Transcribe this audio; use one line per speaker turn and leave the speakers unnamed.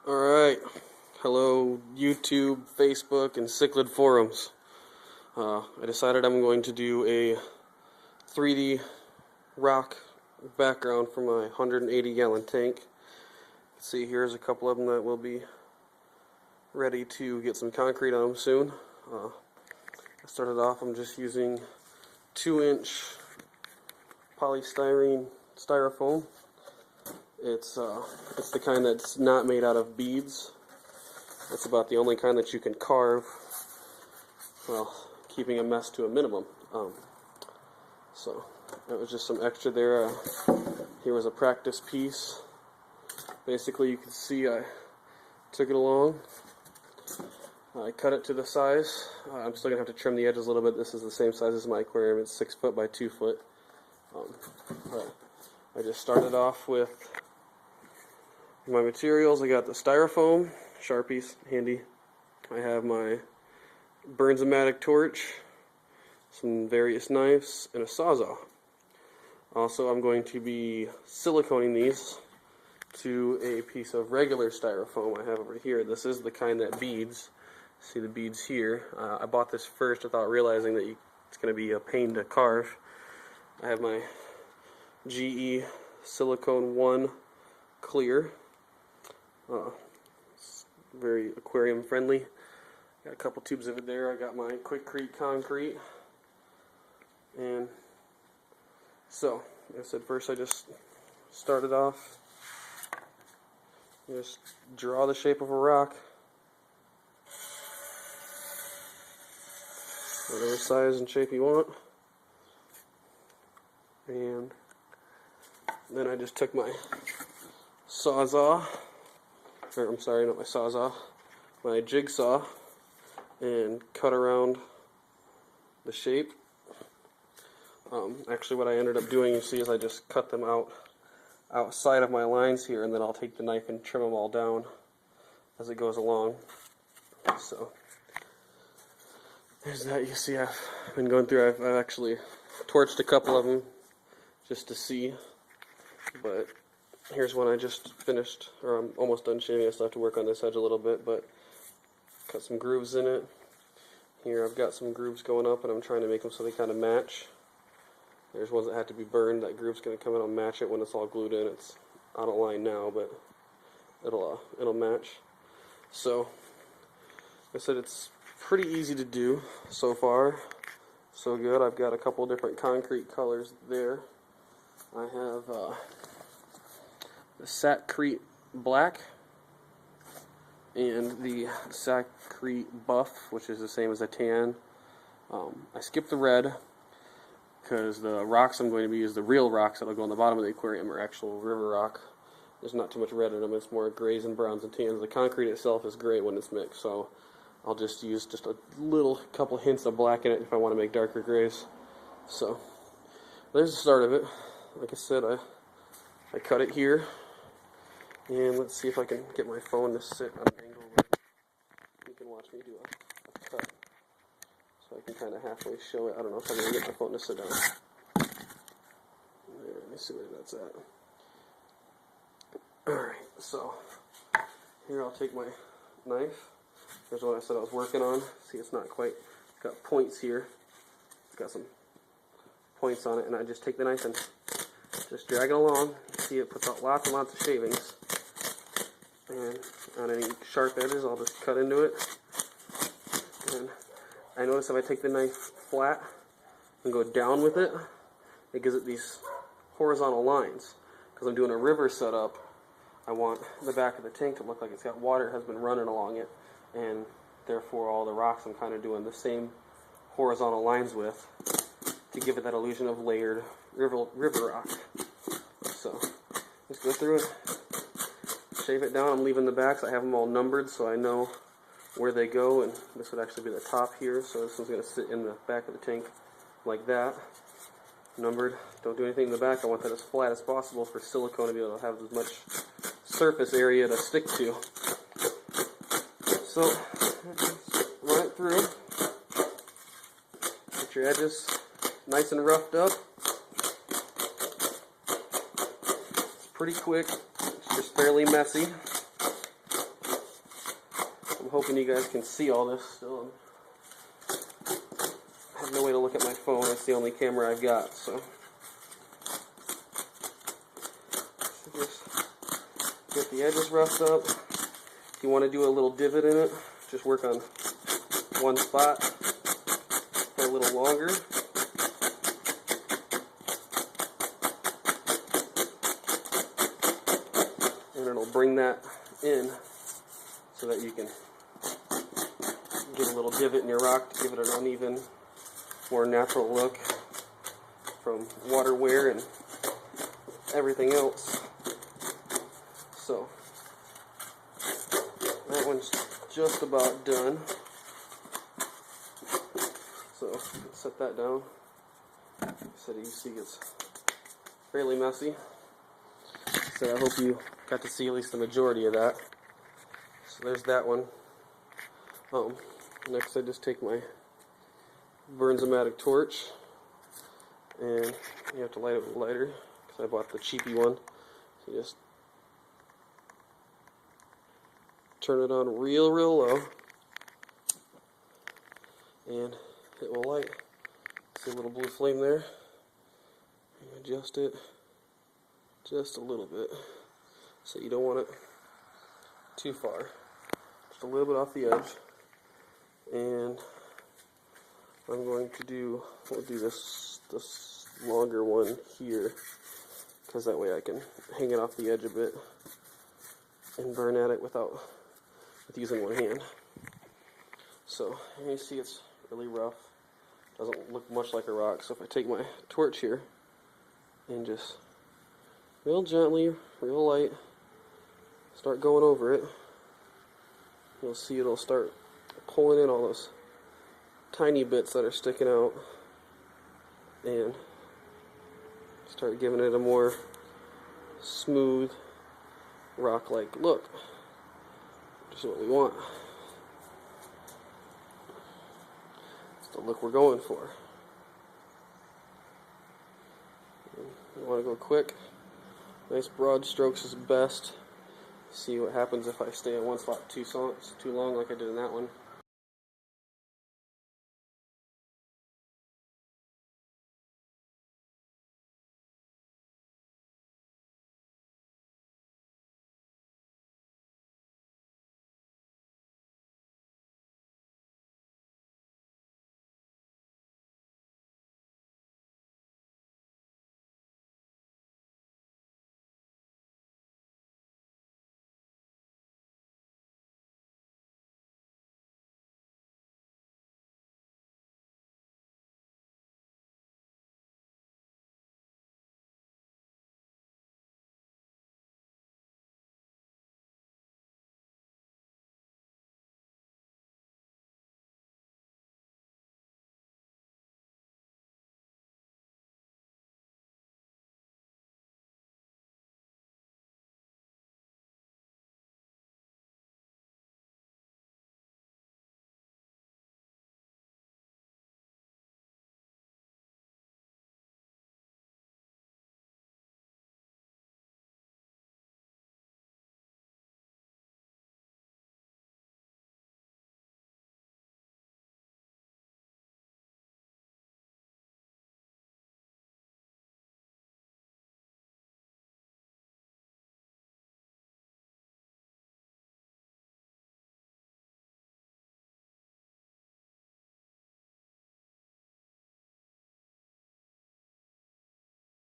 Alright, hello YouTube, Facebook, and cichlid forums. I decided I'm going to do a 3D rock background for my 180-gallon tank. See, here's a couple of them that will be ready to get some concrete on them soon. I started off, I'm just using 2-inch polystyrene styrofoam. It's the kind that's not made out of beads. It's about the only kind that you can carve, well, keeping a mess to a minimum. So that was just some extra there. Here was a practice piece. Basically, you can see I took it along. I cut it to the size. I'm still going to have to trim the edges a little bit. This is the same size as my aquarium. It's 6 foot by 2 foot. But I just started off with my materials. I got the styrofoam, Sharpies, handy. I have my Burns-O-Matic torch, some various knives, and a Sawzall. Also, I'm going to be siliconing these to a piece of regular styrofoam I have over here. This is the kind that beads. See the beads here. I bought this first without realizing that it's going to be a pain to carve. I have my GE Silicone 1 clear. It's very aquarium friendly. Got a couple tubes of it there. I got my Quikrete concrete. And so, like I said, first I just started off. Just draw the shape of a rock. Whatever size and shape you want. And then I just took my Sawzall, or I'm sorry, not my Sawzall, my jigsaw, and cut around the shape. Actually what I ended up doing, you see, is I just cut them outside of my lines here, and then I'll take the knife and trim them all down as it goes along. So there's that. You see, I've been going through, I've actually torched a couple of them just to see, but here's one I just finished, or I'm almost done shaving. I still have to work on this edge a little bit, but cut some grooves in it. Here I've got some grooves going up, and I'm trying to make them so they kind of match. There's ones that have to be burned. That groove's going to come in and match it when it's all glued in. It's out of line now, but it'll match. So, like I said, it's pretty easy to do so far. So good. I've got a couple different concrete colors there. I have the Satcrete Black and the Satcrete Buff, which is the same as a tan. I skipped the red because the rocks I'm going to be using, the real rocks that'll go on the bottom of the aquarium, are actual river rock. There's not too much red in them. It's more grays and browns and tans. The concrete itself is gray when it's mixed, so I'll just use just a couple hints of black in it if I want to make darker grays. So there's the start of it. Like I said, I cut it here, and let's see if I can get my phone to sit on an angle where you can watch me do a cut. So I can kind of halfway show it. I don't know if I'm going to get my phone to sit down. There, let me see where that's at. Alright, so here I'll take my knife. Here's what I said I was working on. See, it's not quite, it's got points here. It's got some points on it, and I just take the knife and just drag it along. See, it puts out lots and lots of shavings. And on any sharp edges, I'll just cut into it. And I notice if I take the knife flat and go down with it, it gives it these horizontal lines. Because I'm doing a river setup, I want the back of the tank to look like it's got water has been running along it, and therefore all the rocks I'm kind of doing the same horizontal lines with to give it that illusion of layered river rock. So let's go through it, shave it down. I'm leaving the backs. I have them all numbered so I know where they go, and this would actually be the top here, so this one's going to sit in the back of the tank like that, numbered. Don't do anything in the back. I want that as flat as possible for silicone to be able to have as much surface area to stick to. So run it through, get your edges nice and roughed up. It's pretty quick, it's just fairly messy. I'm hoping you guys can see all this still. I have no way to look at my phone. It's the only camera I've got, so just get the edges roughed up. If you want to do a little divot in it, just work on one spot for a little longer. And it'll bring that in so that you can get a little divot in your rock to give it an uneven, more natural look from water wear and everything else. So that one's just about done. So let's set that down. So you see it's fairly messy. So I hope you got to see at least the majority of that. So there's that one. Next I just take my Bernzomatic torch, and you have to light it with a lighter because I bought the cheapy one. So you just turn it on real low and it will light. See a little blue flame there? And adjust it just a little bit so you don't want it too far. Just a little bit off the edge. And I'm going to do, we'll do this longer one here, because that way I can hang it off the edge a bit and burn at it with using one hand. So you see it's really rough. Doesn't look much like a rock. So if I take my torch here and just real gently, real light, start going over it, you'll see it'll start pulling in all those tiny bits that are sticking out and start giving it a more smooth rock-like look, which is what we want. It's the look we're going for. You want to go quick. Nice broad strokes is best. See what happens if I stay in one spot too long like I did in that one.